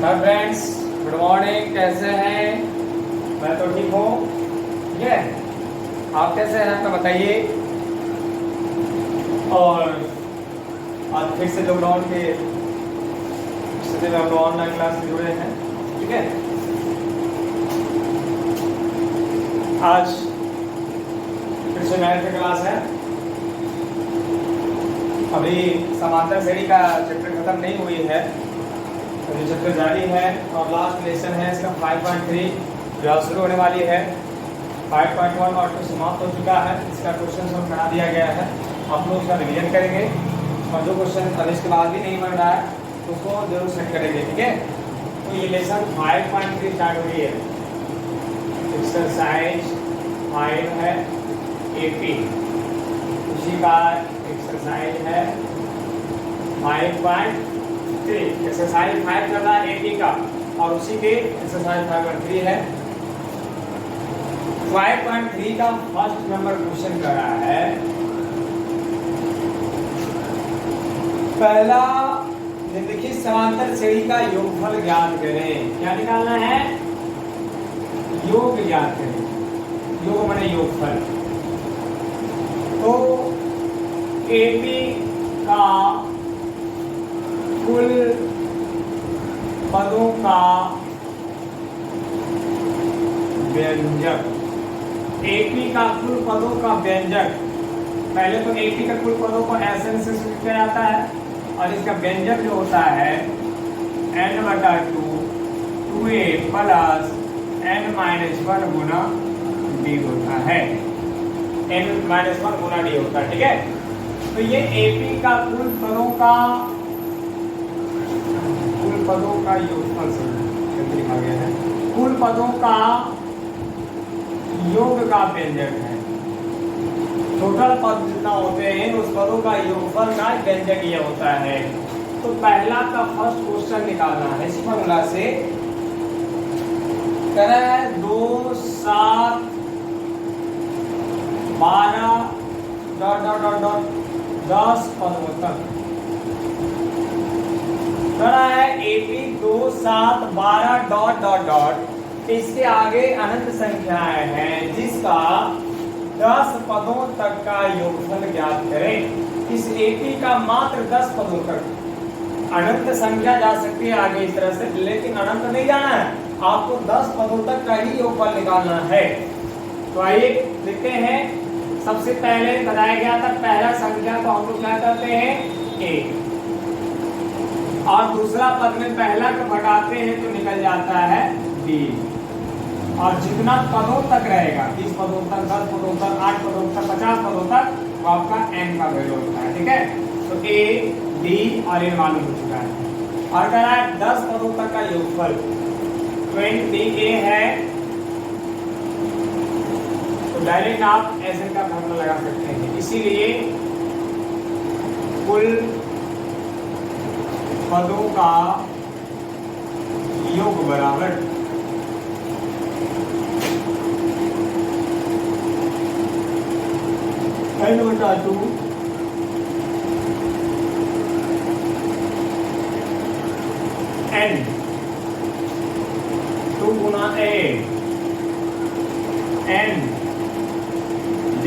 Hi friends, good morning. कैसे हैं? मैं तो ठीक हूँ। ठीक है, आप कैसे हैं तो बताइए। और आज फिर से लॉकडाउन के स्थिति में हम लोग ऑनलाइन क्लास में जुड़े हैं। ठीक है, आज फिर से मैथ की क्लास है। अभी समांतर श्रेणी का चैप्टर खत्म नहीं हुई है, तो ये चैप्टर जारी है और लास्ट लेसन है इसका 5.3 जो आज शुरू होने वाली है। 5.1 और 2 समाप्त हो चुका है। इसका क्वेश्चन सॉल्व करा दिया गया है। आप लोग उसका रिवीजन करेंगे और जो क्वेश्चन अब इसके बाद भी नहीं बन रहा है तो उसको जरूर सेट करेंगे। ठीक है, तो ये लेसन 5.3 स्टार्ट हो रही है। एक्सरसाइज 5 है AP, उसी का एक्सरसाइज है 5.3। एक्सरसाइज 5 चल रहा है AP का और उसी के एक्सरसाइज 5.3 है। 5.3 का फर्स्ट नंबर क्वेश्चन कर रहा है। पहला देखिए, समांतर श्रेणी का योगफल ज्ञात करें। क्या निकालना है? योग ज्ञात करें। योग माने योगफल। तो AP का कुल पदों का व्यंजक, AP का कुल पदों का व्यंजक। पहले तो AP का कुल पदों को SN से शुरू किया जाता है और इसका व्यंजक जो होता है n/2 2a प्लस n-1 गुना d होता है। n-1 गुना d होता है। ठीक है, तो ये AP का कुल पदों का योगफल लिखा गया है। कुल पदों का योग का व्यंजक है। टोटल पद जितना होते हैं उस पदों का योगफल का व्यंजक ये होता है। तो पहला का फर्स्ट क्वेश्चन निकालना है इसी फॉर्मूला से। करें 2 7 12 डॉट डॉट डॉट डॉट 10 पदों तक करा है। AP 2 7 12 डॉट डॉट डॉट, इसके आगे अनंत संख्याएं हैं जिसका 10 पदों तक का योगफल ज्ञात करें। इस AP का मात्र 10 पदों तक अनंत संख्या जा सकती है आगे इस तरह से, लेकिन अनंत नहीं जाना है। आपको 10 पदों तक का ही योगफल निकालना है। तो आइए देखते हैं। सबसे पहले बताया गया था पहला संख्या को हम लोग क्या करते हैं A, और दूसरा पद में पहला को घटाते हैं तो निकल जाता है D। और जितना पदों तक रहेगा 20 पदों तक, 10 पदों तक, 8 पदों तक, 50 पदों तक, वो आपका n का वैल्यू होता है। ठीक है, तो A, D और n मालूम हो चुका है। और कह रहा है 10 पदों तक का योगफल 20A है। तो डायरेक्ट आप SN का फॉर्मूला लगा सकते हैं। इसीलिए कुल पदों का योग बराबर n/2 n 2 गुना A n D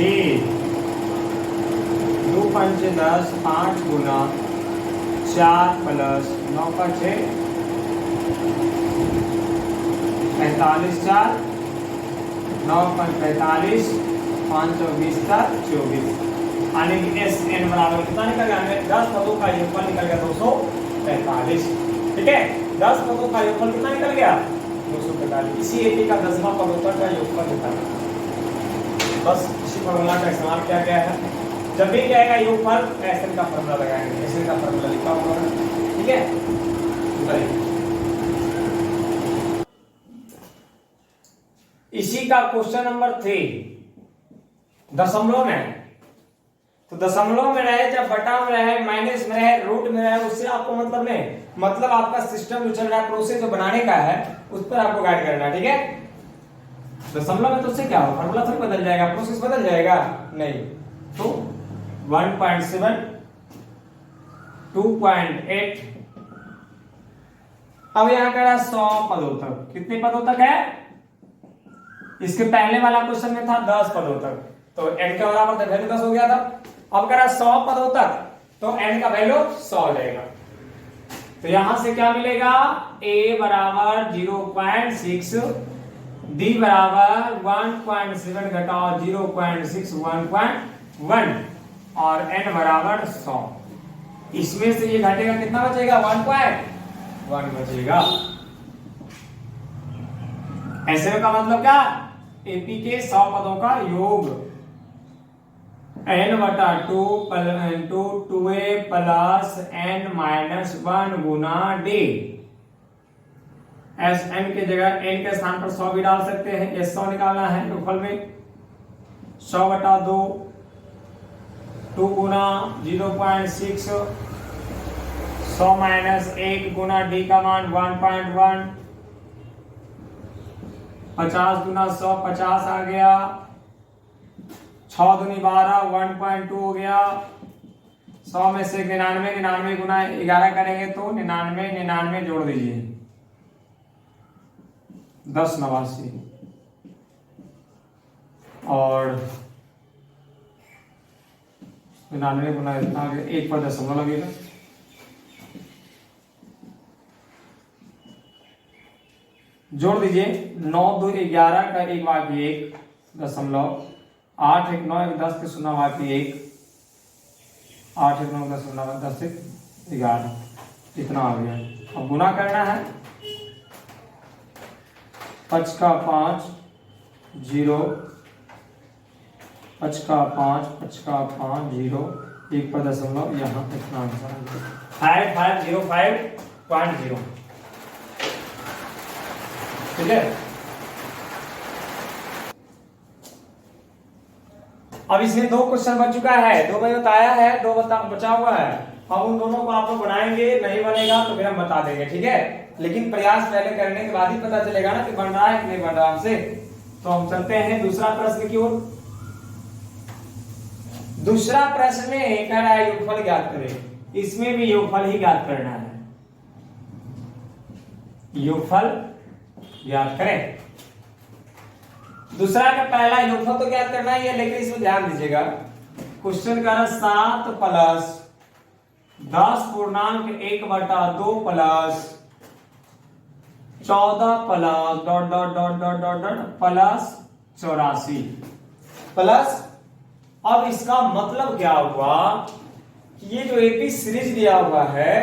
2 पंच 10 5 गुना 4 प्लस 9 का 6 45 4 9 5 45 5 24 का 24, यानी कि SN बराबर कितना निकल गया? 10 पदों का योगफल निकल गया 245। ठीक है, 10 पदों का योगफल कितना निकल गया? 245। इसी AP का 10वां पदों तक का योगफल निकला। बस इसी फॉर्मूला का इस्तेमाल किया गया है। जब भी जाएगा योगफल SN का फॉर्मूला लगाएंगे। SN का फॉर्मूला लिखा हुआ है। ठीक है, इसी का क्वेश्चन नंबर 3 दशमलव में। तो दशमलव में रहे, चाहे बटा में रहे, माइनस में रहे, रूट में रहे, उससे आपको मतलब नहीं। मतलब आपका सिस्टम जो चल रहा है, प्रोसेस जो बनाने का है, उस पर आपको गाइड करना है। ठीक है, दशमलव में तो उससे क्या हो, फॉर्मूला थोड़ी बदल जाएगा, प्रोसेस बदल जाएगा नहीं। तो 1.7 2.8 अब यहाँ कह रहा है 100 पदों तक। कितने पदों तक है? इसके पहले वाला क्वेश्चन में था 10 पदों तक, तो n के बराबर वैल्यू 10 हो गया था। अब कह रहा है 100 पदों तक, तो n का वैल्यू 100 हो जाएगा। तो यहां से क्या मिलेगा? a बराबर 0.6, d बराबर 1.7 घटाओ 0.6 1.1 और n बराबर 100। इसमें से ये घटेगा, कितना बचेगा? 1.1 बचेगा। ऐसे का मतलब क्या? एपी के 100 पदों का योग n बटा 2 2a प्लस n माइनस 1 गुना d। एस n के जगह n के स्थान पर 100 भी डाल सकते हैं। ये 100 निकालना है योगफल में। 100 बटा 2 2 गुना 0.6 100 माइनस 1 गुना d का मान 1.1 50 गुना 100 50 आ गया। 6 दूनी 12 1.2 हो गया। 100 में से 99 99 गुना 11 करेंगे तो 99 99 जोड़ दीजिए 1089 और 99 गुना इतना आ गया, 1 पर दशमलव लगेगा। जोड़ दीजिए 9 2 11 का 1 बाकी 1 दशमलव 8 1 9 1 10 के 0 बाकी 1 8 1 9 10 0 10 11 इतना आ गया। अब गुना करना है। 5 का 5 0 5 का 5 5 का 5 0 1 पर दशमलव यहाँ इतना आंसर 5505.0। ठीक है। अब इसमें 2 क्वेश्चन बच चुका है, 2 मैंने बताया है, 2 बचा हुआ है। हम उन दोनों को आप लोग बनाएंगे, नहीं बनेगा तो फिर हम बता देंगे। ठीक है, लेकिन प्रयास पहले करने के बाद ही पता चलेगा ना कि बन रहा है कि नहीं बन रहा हमसे। तो हम चलते हैं दूसरा प्रश्न की ओर। दूसरा प्रश्न में कह रहा है योगफल ज्ञात करें। इसमें भी योगफल ही ज्ञात करना है। योगफल ज्ञात करें। दूसरा का पहला योगफल तो ज्ञात करना ही है, लेकिन इसमें ध्यान दीजिएगा। क्वेश्चन का 7 प्लस 10 पूर्णांक 1 बटा 2 plus 14 plus dot dot dot dot dot dot plus 84 plus. अब इसका मतलब क्या हुआ कि ये जो एपी सीरीज दिया हुआ है,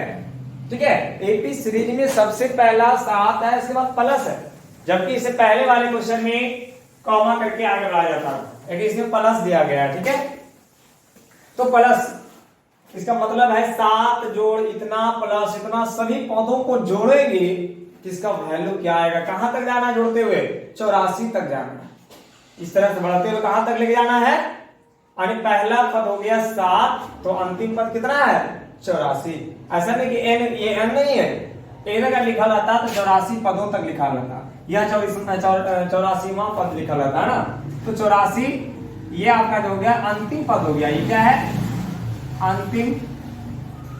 ठीक है, एपी सीरीज में सबसे पहला 7 है, इसके बाद प्लस है, जबकि इससे पहले वाले क्वेश्चन में कॉमा करके आगे बढ़ाया जाता है, लेकिन इसमें प्लस दिया गया है। ठीक है, तो प्लस इसका मतलब है 7 जोड़ इतना प्लस इतना, सभी पदों को जोड़ेंगे, इसका वैल्यू क्या आएगा? कहां तक जाना जोड़ते हुए? 84 तक जाना है। इस तरह से बढ़ते हुए कहां तक लेके जाना है? यानी पहला पद हो गया 7, तो अंतिम पद कितना है? 84। ऐसा नहीं कि n, ये n नहीं है, n अगर लिखा रहता तो 84 पदों तक लिखा रहता, यह 84वां पद लिखा रहता है ना। तो 84 ये आपका जो हो गया अंतिम पद हो गया। ये क्या है? अंतिम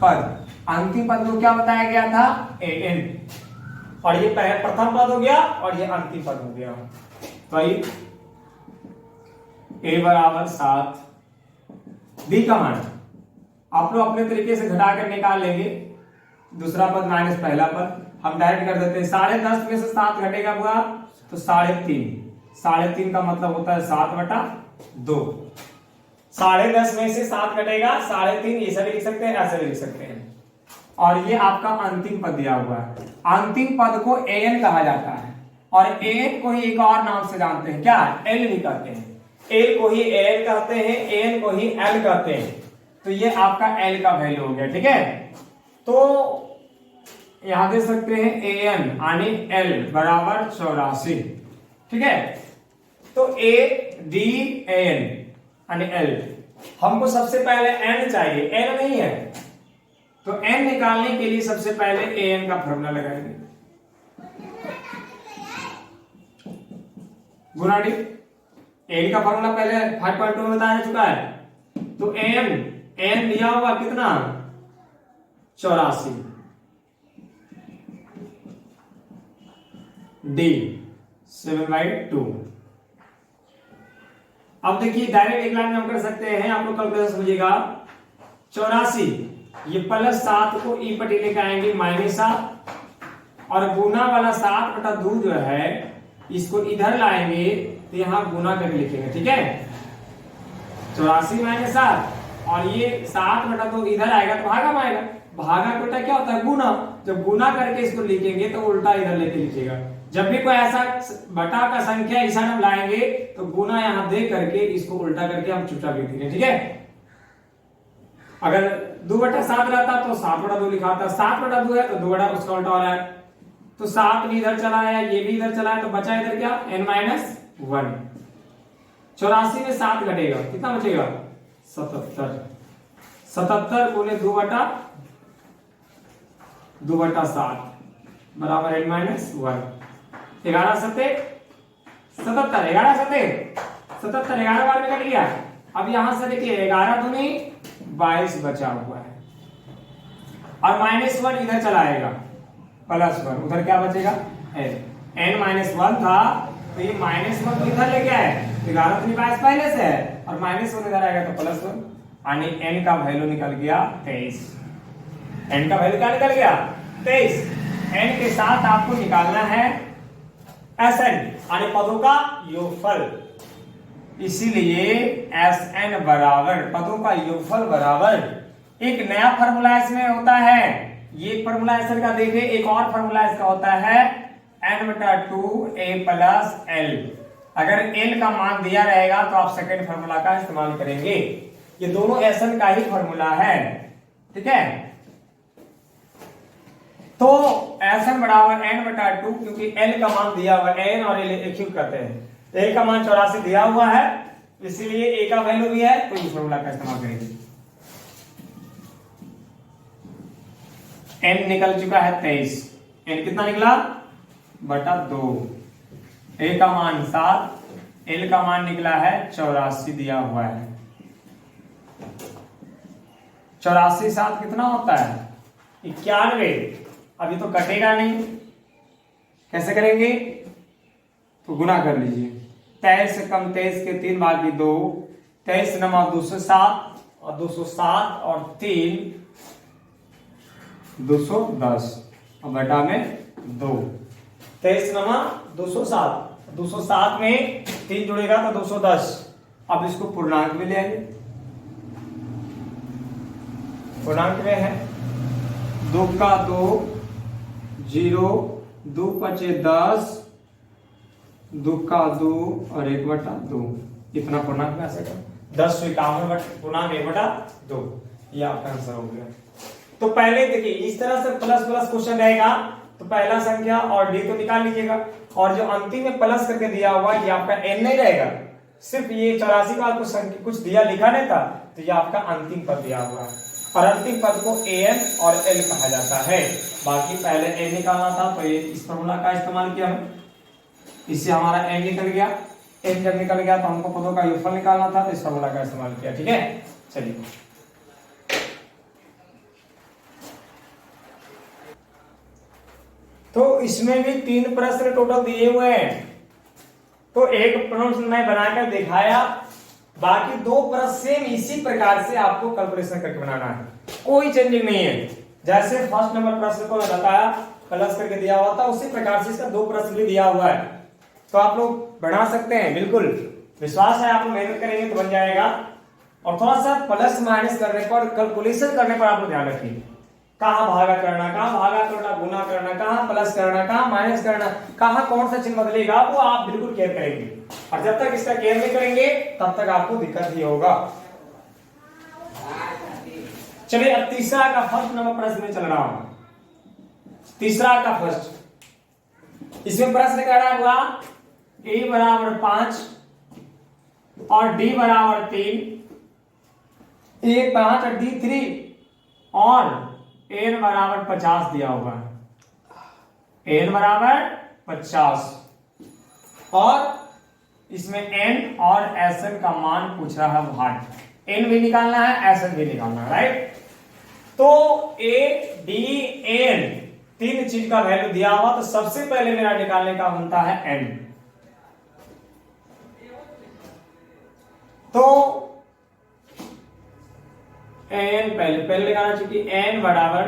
पद। अंतिम पद को क्या बताया गया था? an, और ये प्रथम पद हो गया और ये अंतिम पद हो गया। तो ये a बराबर 7, b का मान आप लोग अपने तरीके से घटा कर निकाल लेंगे। दूसरा पद माइनस पहला पद हम डायरेक्ट कर देते हैं। 10.5 में से 7 घटेगा पूरा तो 3.5। 3.5 का मतलब होता है 7 बटा 2। 10.5 में से 7 घटेगा 3.5, ऐसा भी लिख सकते हैं, ऐसे भी लिख सकते हैं। और ये आपका अंतिम पद दिया हुआ है। अंतिम पद को an कहा जाता है, और an को ही एक और नाम से जानते हैं, क्या? l भी कहते हैं। l को ही an कहते हैं, an को ही l कहते हैं। तो ये आपका l का वैल्यू हो गया। ठीक है, तो यहां दे सकते हैं an यानी l बराबर 84। ठीक है, तो a d an यानी l। हमको सबसे पहले n चाहिए, n नहीं है, तो n निकालने के लिए सबसे पहले an का फॉर्मूला लगाएंगे, गुना डी। n का फॉर्मूला पहले 5.2 में बताया चुका है। तो n दिया हुआ कितना? 84। डी 7/2। अब देखिए डायरेक्ट एक लाइन में हम कर सकते हैं, आप लोग कैलकुलेशन समझिएगा। 84 ये +7 को ई पटी लेकर आएंगे -7 और गुना वाला 7/2 जो है इसको इधर लाएंगे तो यहां गुना करके लिखेंगे, ठीक है। 84 - 7 और ये 7/2 इधर आएगा तो भागा में आएगा। भागा का उल्टा क्या होता है? गुना। जब गुना करके इसको लिखेंगे तो उल्टा इधर लेके लिखिएगा। जब भी कोई ऐसा बटा का संख्या इस हम लाएंगे तो गुना यहां दे करके इसको उल्टा करके हम चुपचाप लिख देंगे, ठीक है। अगर 2/7 रहता तो 7/2 लिखा था, 7/2 है तो 2 उसका उल्टा हो रहा है, तो 7 भी इधर चला है, ये भी इधर चला है, तो बचा इधर क्या? n-1। 84 में 7 घटेगा, कितना बचेगा? 77। 77 गुने 2/7 बराबर n-1। 11 सत्ते 77, 11 सत्ते 77, 11 बार में कट गया। अब यहां से देखिए 11 दूनी 22 बचा हुआ है और -1 इधर चला आएगा, +1 उधर क्या बचेगा? n-1 था तो ये -1 तो इधर लेके आए, 11 दूनी 22 पहले से है और -1 इधर आएगा तो +1, यानी n का वैल्यू निकल गया 23। n का वैल्यू क्या निकल गया? 23। n के साथ आपको निकालना है Sn यानी पदों का योगफल, इसीलिए Sn बराबर पदों का योगफल बराबर एक नया फॉर्मूला इसमें होता है। ये फॉर्मूला Sn का देखिए, एक और फॉर्मूला इसका होता है n/2a + l। अगर l का मान दिया रहेगा तो आप सेकंड फॉर्मूला का इस्तेमाल करेंगे। ये दोनों Sn का ही फॉर्मूला है, ठीक है। तो Sn बराबर n/2, क्योंकि l का मान दिया हुआ है, n और l एक ही करते हैं। l का मान 84 दिया हुआ है, इसलिए a का वैल्यू भी है, तो इस फॉर्मूला का इस्तेमाल करेंगे। n निकल चुका है 23, n कितना निकला? /2। a का मान 7, l का मान निकला है 84 दिया हुआ है। 84 7 कितना होता है? 91। अभी तो कटेगा नहीं, कैसे करेंगे? तो गुना कर लीजिए। 23 से कम 23 के 3 भागी 2, 23 नमा 207 और 207 और 3 210 और बटा में 2। 23 नमा 207, 207 में 3 जुड़ेगा तो 210। अब इसको पूर्णांक में ले आइए, पूर्णांक में है 2 का 2 0, 2 × 10, 2 का 2 और 1/2, इतना पूर्णांक में आ सकेगा। 1051 पूर्णांक 1/2, ये आपका आंसर हो गया। तो पहले देखिए इस तरह से प्लस प्लस क्वेश्चन रहेगा तो पहला संख्या और डी तो निकाल लीजिएगा, और जो अंतिम में प्लस करके दिया हुआ ये आपका n नहीं रहेगा, सिर्फ ये 84 का कुछ दिया लिखा नहीं था, तो ये आपका अंतिम पद दिया हुआ है और अंतिम पद को an और l कहा जाता है। बाकी पहले n निकालना था तो ये इस फॉर्मूला का इस्तेमाल किया है, इससे हमारा n निकल गया। n जब निकल गया तो हमको पदों का योगफल निकालना था तो इस फॉर्मूला का इस्तेमाल किया, ठीक है। चलिए तो इसमें भी 3 प्रश्न टोटल दिए हुए हैं, तो एक प्रश्न मैं बनाकर दिखाया, बाकी 2 प्रश्न सेम इसी प्रकार से आपको कैलकुलेशन करके बनाना है, कोई चेंजिंग नहीं है। जैसे फर्स्ट नंबर प्रश्न को बताया प्लस करके दिया हुआ था, उसी प्रकार से इसका 2 प्रश्न भी दिया हुआ है, तो आप लोग बना सकते हैं, बिल्कुल विश्वास है आप लोग मेहनत करेंगे तो बन जाएगा। और थोड़ा सा प्लस माइनस करने पर, कैलकुलेशन करने पर आप लोग ध्यान रखिए, कहाँ भागा करना, कहाँ भागा करना, गुना करना, कहाँ प्लस करना, कहाँ माइनस करना, कहाँ कौन सा चिन्ह बदलेगा, वो आप बिल्कुल केयर करेंगे। और जब तक इसका केयर नहीं करेंगे तब तक आपको दिक्कत ही होगा। चलिए अब तीसरा का फर्स्ट नंबर प्रश्न में चल रहा हूं। तीसरा का फर्स्ट, इसमें प्रश्न कह रहा हुआ a बराबर 5 और d बराबर 3, a 5 और d 3 और n बराबर 50 दिया हुआ है, n बराबर 50 और इसमें n और Sn का मान पूछ रहा है भाग, n भी निकालना है Sn भी निकालना है, राइट। तो a d n तीन चीज का वैल्यू दिया हुआ तो सबसे पहले मेरा निकालने का बनता है n। तो n पहले लगाना चाहिए, n बराबर,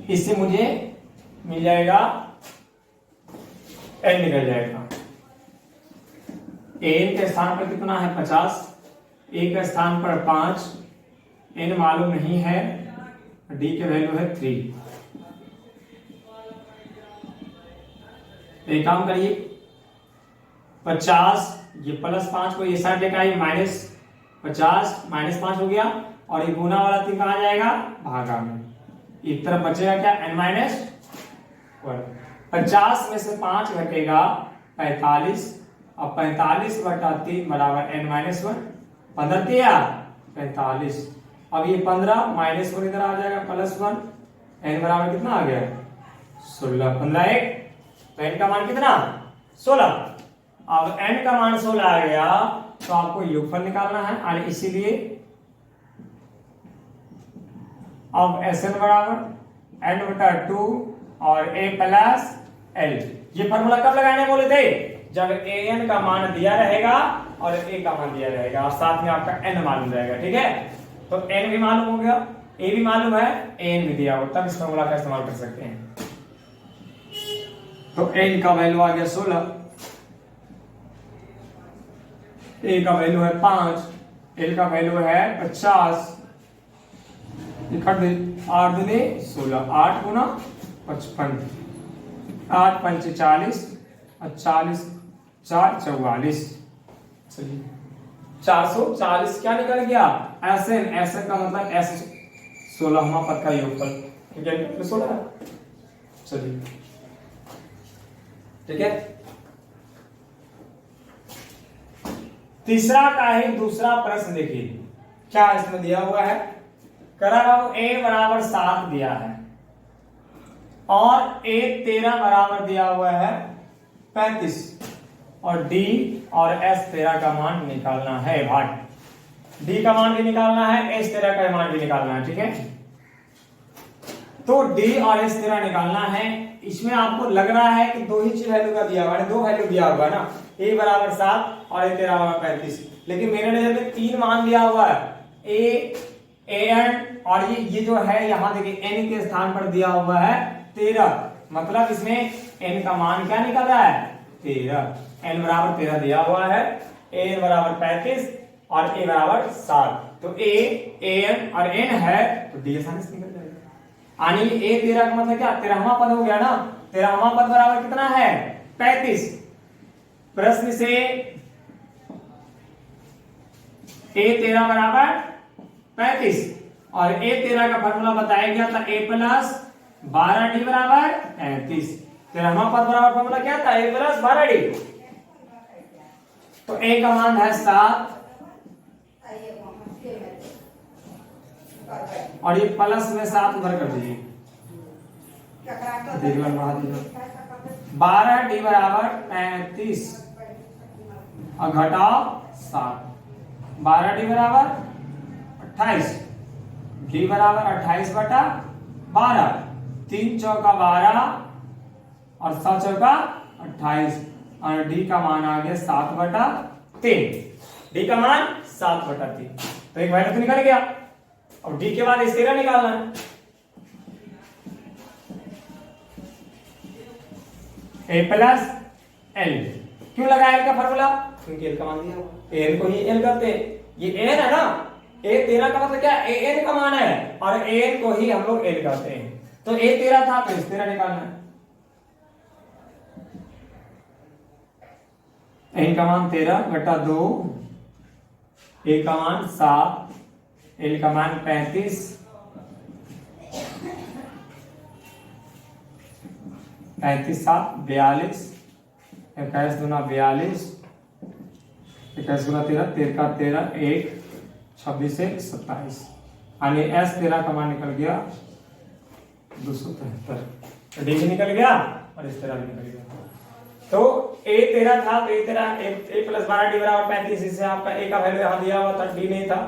इससे मुझे मिल जाएगा n निकल जाएगा। n के स्थान पर कितना है 50, a के स्थान पर 5, n मालूम नहीं है, d के वैल्यू है 3। एक काम करिए, 50 ये +5 को ये साइड लेकर आइए, -50 -5 हो गया, और ये गुना वाला 3 कहाँ जाएगा भागा में, एक तरफ बचेगा क्या n-1। 50 में से 5 घटेगा 45, और 45/3 बराबर n-1, 15 दिया 45। अब ये 15 -1 इधर आ जाएगा +1, n बराबर कितना आ गया 16, 15 1, तो n का मान कितना 16। अब n का मान 16 आ गया तो आपको योगफल निकालना है, और इसीलिए अब Sn बराबर n/2 और a + l। ये फॉर्मूला कब लगाने बोले थे, जब an का मान दिया रहेगा और a का मान दिया रहेगा, और साथ में आपका n मालूम रहेगा। ठीक है, तो n भी मालूम हो गया, a भी मालूम है, an भी दिया हो, तब इस फॉर्मूला का इस्तेमाल कर सकते हैं। तो n का वैल्यू आ गया 16, a का वैल्यू है 5, l का वैल्यू है 50, इकट्ठ 8 दूनी 16, 8 गुना 55, 8 पंच 40, और 40 4 44। चलिए 440 क्या निकल गया Sn का मतलब S 16वां पद का योगफल, ठीक है 16। चलिए ठीक है, तीसरा का ही दूसरा प्रश्न देखिए क्या इसमें दिया हुआ है। करा a बराबर 7 दिया है और a 13 बराबर दिया हुआ है 35, और d और s 13 का मान निकालना है भाट। d का मान भी निकालना है, s 13 का मान भी निकालना है। ठीक है, तो d और s 13 निकालना है। इसमें आपको लग रहा है कि दो ही चीज वैल्यू का दिया हुआ है, दो वैल्यू दिया हुआ है ना, a बराबर 7 और a 13 बराबर 35, लेकिन मेरे नजर में 3 मान दिया हुआ है, a n, और ये जो है यहाँ देखिए n के स्थान पर दिया हुआ है 13, मतलब इसमें n का मान क्या निकल रहा है 13। n बराबर 13 दिया हुआ है, a n बराबर 35 और a बराबर 7, तो a n और n है तो d आसानी से निकल जाएगा। यानी a 13 का मतलब क्या 13वां पद हो गया ना, 13वां पद बराबर कितना है 35। प्रश्न से a 13 बराबर 35 और a 13 का फॉर्मूला बताया गया था a + 12d बराबर 35। 13वां पद बराबर फॉर्मूला क्या था a + 12d, तो a का मान है 7 और ये प्लस में 7 उधर कर दीजिए, 12d बराबर 35 और घटाओ 7, 12d बराबर 28, d बराबर 28/12, 3 चौका 12 और 7 चौका 28, और d का मान आ गया 7/3। d का मान 7/3, तो एक वैल्यू तो निकल गया। और d के बाद इस 13 निकालना है, a + l। क्यों लगाया l का फॉर्मूला, क्योंकि l का मान दिया हुआ, l को ही l करते हैं, ये n है ना, a 13 का मतलब क्या a n का मान है, और a n को ही हम लोग l करते हैं, तो a 13 था तो इस 13 निकालना है। n का मान 13/2, a का मान 7, l का मान 35, 35 7 42, 21 दूना 42, 21 गुना 13, 13 का 13 1, 26 1 27, यानी s 13 का मान निकल गया 273। डी भी निकल गया और इस तरह भी निकल गया। तो a 13 था तो a 13 a + 12d बराबर 35, इससे आपका a का वैल्यू यहाँ दिया हुआ था, d नहीं था,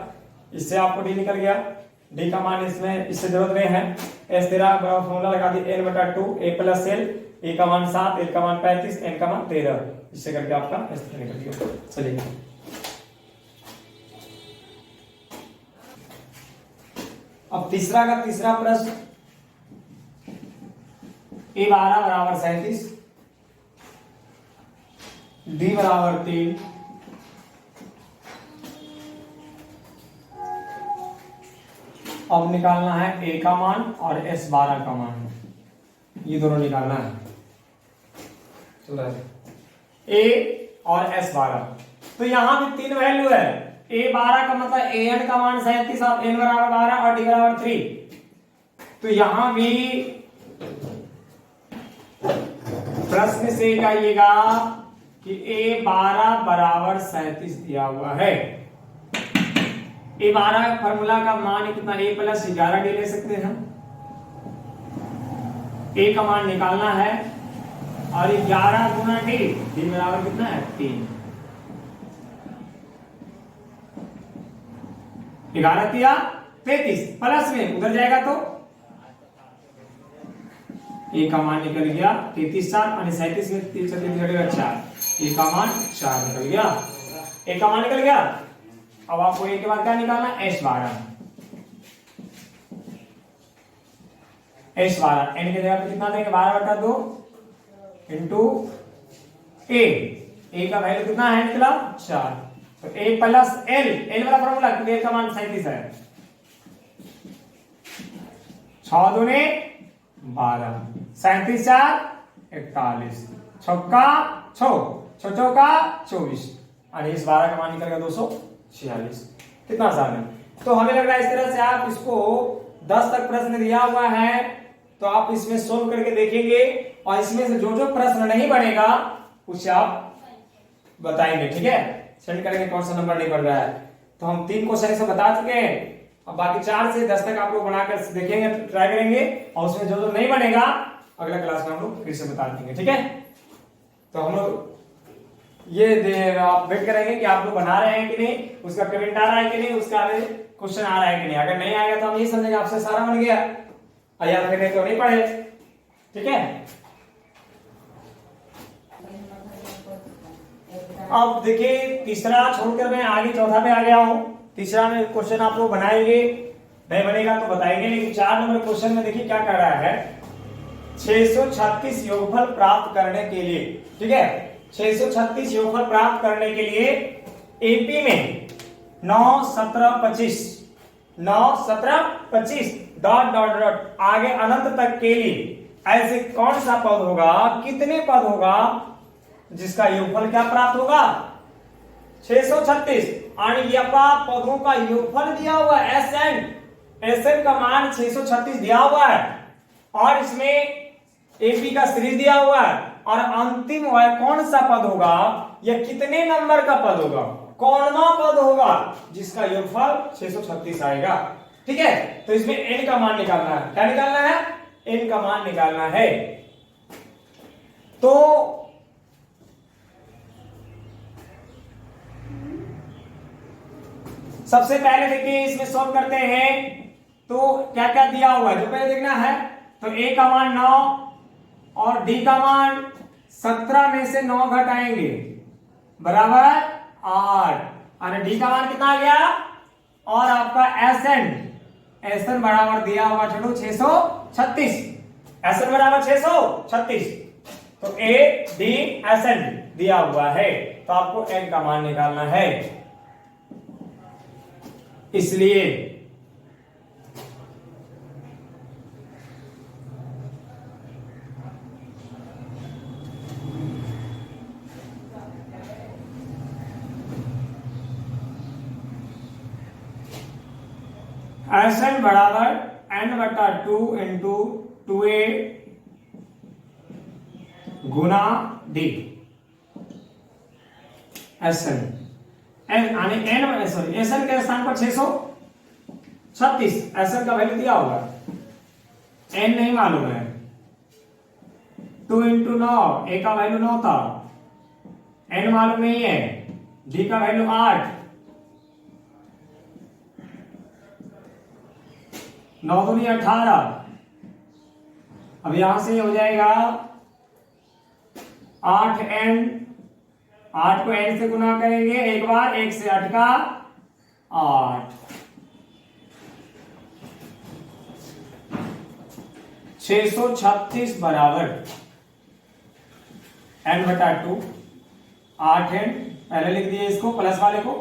इससे आपको d निकल गया डी का मान इसमें इससे जरूरत नहीं है। एस तेरा फॉर्मूला लगा दी n बटा 2 a प्लस एल, ए का मान 7, एल का मान 35, एन का मान 13, इससे करके आपका एस निकल गया। चलिए अब तीसरा का तीसरा प्रश्न, ए 12 बराबर 37, डी बराबर 3, अब निकालना है ए का मान और एस 12 का मान, ये दोनों निकालना है। चल रहा है ए और एस 12, तो यहां भी 3 वैल्यू है। ए 12 का मतलब ए एन का मान 37 और एन बराबर 12 और डी बराबर 3। तो यहां भी प्रश्न से कहिएगा कि ए 12 बराबर 37 दिया हुआ है। ए 12 फॉर्मूला का मान कितना, ए प्लस 11 डी ले सकते हैं। ए का मान निकालना है और 11 गुना डी, डी बराबर कितना है 3। 11 तिया 33, प्लस में उधर जाएगा तो ए का मान निकल गया 33 4 और 37 में 3 से 3 घटेगा 4, ए का मान 4 निकल गया। ए का मान निकल गया। अब आपको ए के बाद क्या निकालना, एस 12। एस 12 एन के जगह पे कितना देंगे, 12 बटा 2 इंटू ए, ए का वैल्यू कितना है निकला 4, तो ए प्लस एल, एल वाला फॉर्मूला क्योंकि ए का मान 37 है। 6 दूने 12, 37 4 41, छक्का 6, 6 चौका 24 और इस 12 का मान निकल गया 246। कितना आसान है। तो हमें लग रहा है इस तरह से आप इसको 10 तक प्रश्न दिया हुआ है तो आप इसमें सोल्व करके देखेंगे और इसमें से जो जो प्रश्न नहीं बनेगा उसे आप बताएंगे, ठीक है। सेंड करेंगे कौन सा नंबर नहीं पड़ रहा है। तो हम 3 क्वेश्चन से बता चुके हैं, अब बाकी 4 से 10 तक आप लोग बनाकर देखेंगे, ट्राई करेंगे और उसमें जो जो नहीं बनेगा अगला क्लास में हम लोग फिर से बता देंगे, ठीक है। तो हम लोग ये आप वेट करेंगे कि आप लोग बना रहे हैं कि नहीं, उसका कमेंट आ रहा है कि नहीं, उसका क्वेश्चन आ रहा है कि नहीं। अगर नहीं आएगा तो हम ये समझेंगे आपसे सारा बन गया, याद रखने तो नहीं पढ़े, ठीक है। अब देखिए तीसरा छोड़कर मैं आगे चौथा पे आ गया हूं। तीसरा में क्वेश्चन आप लोग बनाएंगे, नहीं बनेगा तो बताएंगे, लेकिन 4 नंबर क्वेश्चन में देखिए क्या कर रहा है। 636 योगफल प्राप्त करने के लिए, ठीक है, 636 योगफल प्राप्त करने के लिए एपी में 9 17 25 9 17 25 डॉट डॉट डॉट आगे अनंत तक के लिए ऐसे कौन सा पद होगा, कितने पद होगा जिसका योगफल क्या प्राप्त होगा 636 और यपा पदों का योगफल दिया हुआ है एसएन का मान 636 दिया हुआ है और इसमें एपी का सीरीज दिया हुआ है और अंतिम कौन सा पद होगा या कितने नंबर का पद होगा, कौनवा पद होगा जिसका योगफल 636 आएगा, ठीक है। तो इसमें n का मान निकालना है। क्या निकालना है, n का मान निकालना है। तो सबसे पहले देखिए इसमें सॉल्व करते हैं तो क्या क्या दिया हुआ है जो पहले देखना है। तो a का मान 9 और d का मान 17 में से 9 घटाएंगे बराबर 8 और d का मान कितना आ गया और आपका एसएन बराबर दिया हुआ चलो 636, एसएन बराबर 636, तो ए डी एसएन दिया हुआ है तो आपको n का मान निकालना है। इसलिए एसएन बराबर n बटा 2 इंटू 2a गुना d Sn n sorry Sn के स्थान पर 636 एसएन का वैल्यू दिया होगा, एन नहीं मालूम है। 2 इंटू 9 ए का वैल्यू 9 था, एन मालूम नहीं है, डी का वैल्यू 8 9 दूनी 18। अब यहां से हो जाएगा 8n, 8 को n से गुना करेंगे एक बार, 1 से 8 का 8, 636 बराबर n/2, 8n पहले लिख दिए इसको प्लस वाले को।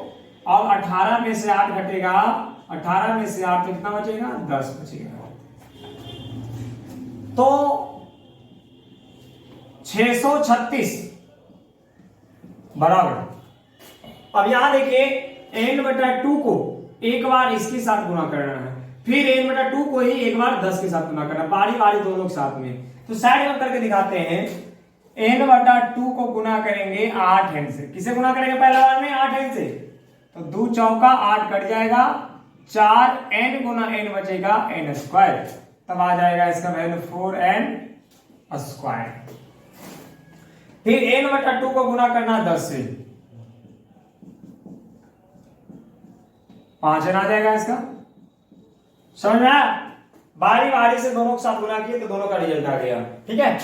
और 18 में से 8 घटेगा, 18 में से 8 कितना बचेगा, 10 बचेगा। तो 636 बराबर, अब यहां देखिए n/2 को एक बार इसके साथ गुना करना है, फिर n/2 को ही एक बार 10 के साथ गुना करना, बारी बारी दोनों के साथ में। तो साइड में करके दिखाते हैं। n/2 को गुना करेंगे 8n से। किसे गुना करेंगे पहला बार में, 8n से। तो 2 चौका 8 कट जाएगा, 4n गुना n बचेगा n², तब आ जाएगा इसका वैल्यू 4n²। फिर n/2 को गुना करना 10 से, 5n आ जाएगा इसका। समझ में आया? बारी बारी से दोनों के साथ गुना किए तो दोनों का रिजल्ट आ गया। ठीक है,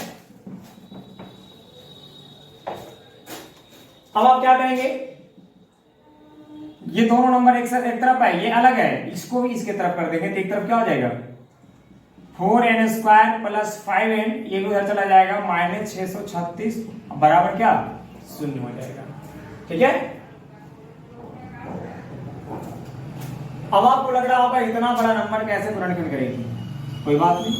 अब आप क्या करेंगे, ये दोनों नंबर एक तरफ है, ये अलग है, इसको भी इसके तरफ कर देंगे तो एक तरफ क्या हो जाएगा, 4n² प्लस 5n, ये भी उधर चला जाएगा, -636 बराबर क्या, 0 हो जाएगा। ठीक है, अब आपको लग रहा होगा इतना बड़ा नंबर कैसे गुणन करेगी, कोई बात नहीं,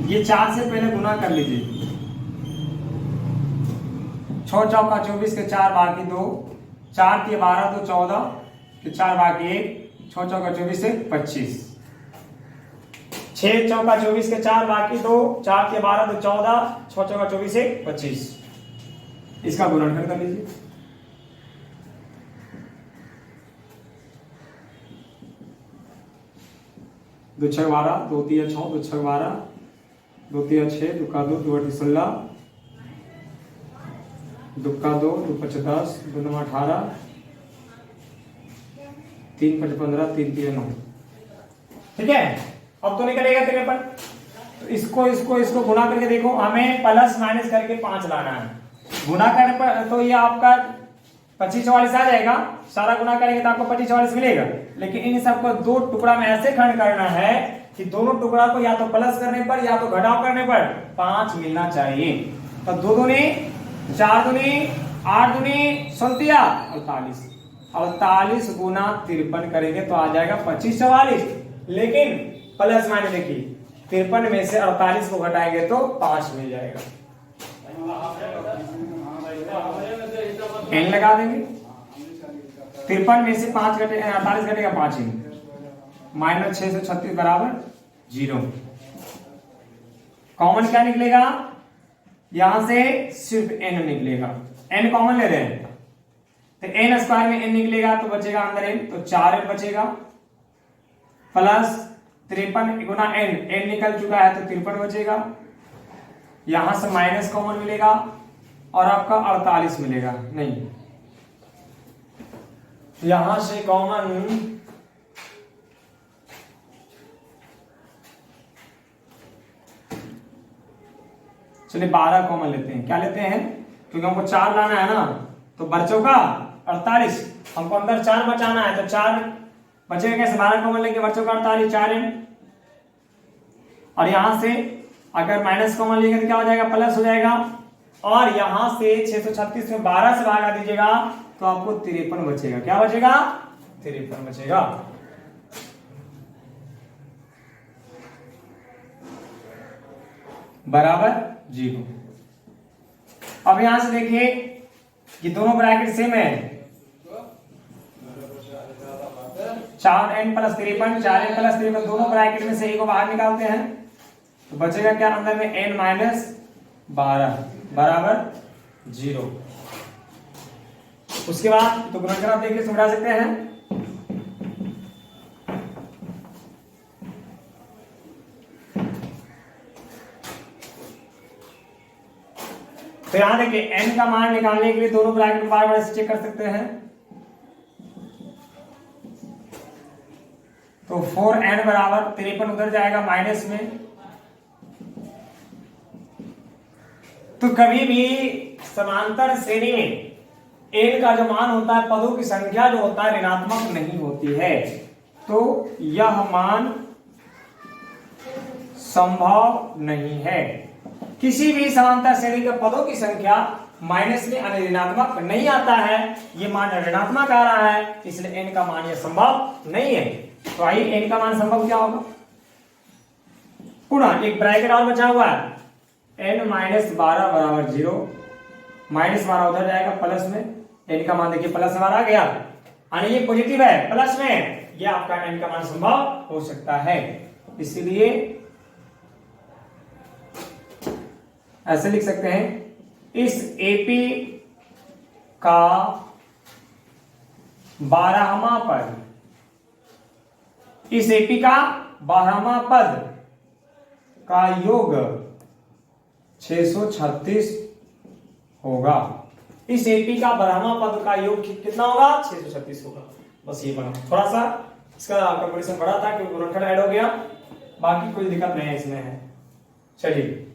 ये 4 से पहले गुना कर लीजिए। 6 चौका 24 के 4 बाकी 2, 4 के 12 2 14 के 4 बाकी 1, 6 चौका 24 से 25, 6 चौका 24 के 4 बाकी 2, 4 के 12 2 14, 6 चौका 24 से 25, इसका गुणनखंड कर लीजिए। दो 6 12, 2 3 6, 2 6 12, 2 3 6, 2 का 2, 2 8 16, 2 का 2, 2 5 10, 2 9 18, 3 5 15, 3 3 9। ठीक है, अब तो निकलेगा 53। तो इसको गुना करके देखो, हमें प्लस माइनस करके 5 लाना है। गुना करने पर तो ये आपका 25 44 आ जाएगा, सारा गुना करेंगे तो आपको 25 44 मिलेगा। लेकिन इन सबको 2 टुकड़ा में ऐसे खंड करना है कि दोनों टुकड़ा को या तो प्लस करने पर या तो घटाव करने पर 5 मिलना चाहिए। तो 2 दूनी 4 दूनी 8 दूनी 48, 48 गुना 53 करेंगे तो आ जाएगा 25 44। लेकिन प्लस माइनस देखिए, 53 में से 48 को घटाएंगे तो 5 मिल जाएगा। n लगा देंगे, 53 में से 5 घटे 48 घटेगा 5 ही, -636 बराबर 0। कॉमन क्या निकलेगा, यहां से सिर्फ n निकलेगा, n कॉमन ले रहे हैं तो n² में n निकलेगा तो बचेगा अंदर n, तो 4n बचेगा, प्लस 53 गुना n निकल चुका है तो 53 बचेगा, यहां से माइनस कॉमन मिलेगा और आपका 48 मिलेगा, नहीं यहां से कॉमन चलिए 12 कॉमन लेते हैं। क्या लेते हैं, क्योंकि हमको 4 लाना है ना, तो बच्चों का 48, हमको अंदर 4 बचाना है तो 4 बचेगा कैसे, 12 कॉमन लेंगे, बच्चों का 48 4n, और यहां से अगर माइनस कॉमन लेंगे तो क्या हो जाएगा, प्लस हो जाएगा, और यहां से 636 में 12 से भागा दीजिएगा तो आपको 53 बचेगा। क्या बचेगा, 53 बचेगा। बराबर 0। अब यहां से देखिए कि दोनों ब्रैकेट सेम है, 4n प्लस 53, 4n प्लस 53, दोनों ब्रैकेट में से एक को बाहर निकालते हैं तो बचेगा क्या, अंदर में n माइनस 12 बराबर 0। उसके बाद तो गुणनखंड आप देखिए समझा सकते हैं। तो यहां देखिए n का मान निकालने के लिए दोनों ब्रैकेट को बार बार चेक कर सकते हैं। तो 4n बराबर 53 उधर जाएगा माइनस में। तो कभी भी समांतर श्रेणी में n का जो मान होता है, पदों की संख्या जो होता है ऋणात्मक नहीं होती है, तो यह मान संभव नहीं है। किसी भी समांतर श्रेणी के पदों की संख्या माइनस में यानी ऋणात्मक नहीं आता है, ये मान ऋणात्मक आ रहा है, इसलिए n का मान यह संभव नहीं है। तो आइए n का मान संभव क्या होगा। पुनः एक ब्रैकेट और बचा हुआ है, n माइनस 12 बराबर 0, माइनस 12 उधर जाएगा प्लस में, n का मान देखिए प्लस 12 आ गया, यानी ये पॉजिटिव है प्लस में, ये आपका n का मान संभव हो सकता है। इसलिए ऐसे लिख सकते हैं, इस AP का 12वां पद, इस AP का 12वां पद का योग 636 होगा। इस AP का 12वां पद का योग कितना होगा, 636 होगा। बस ये बना, थोड़ा सा इसका कंपटीशन बड़ा था क्योंकि गुणनखंड ऐड हो गया, बाकी कोई दिक्कत नहीं है इसमें है। चलिए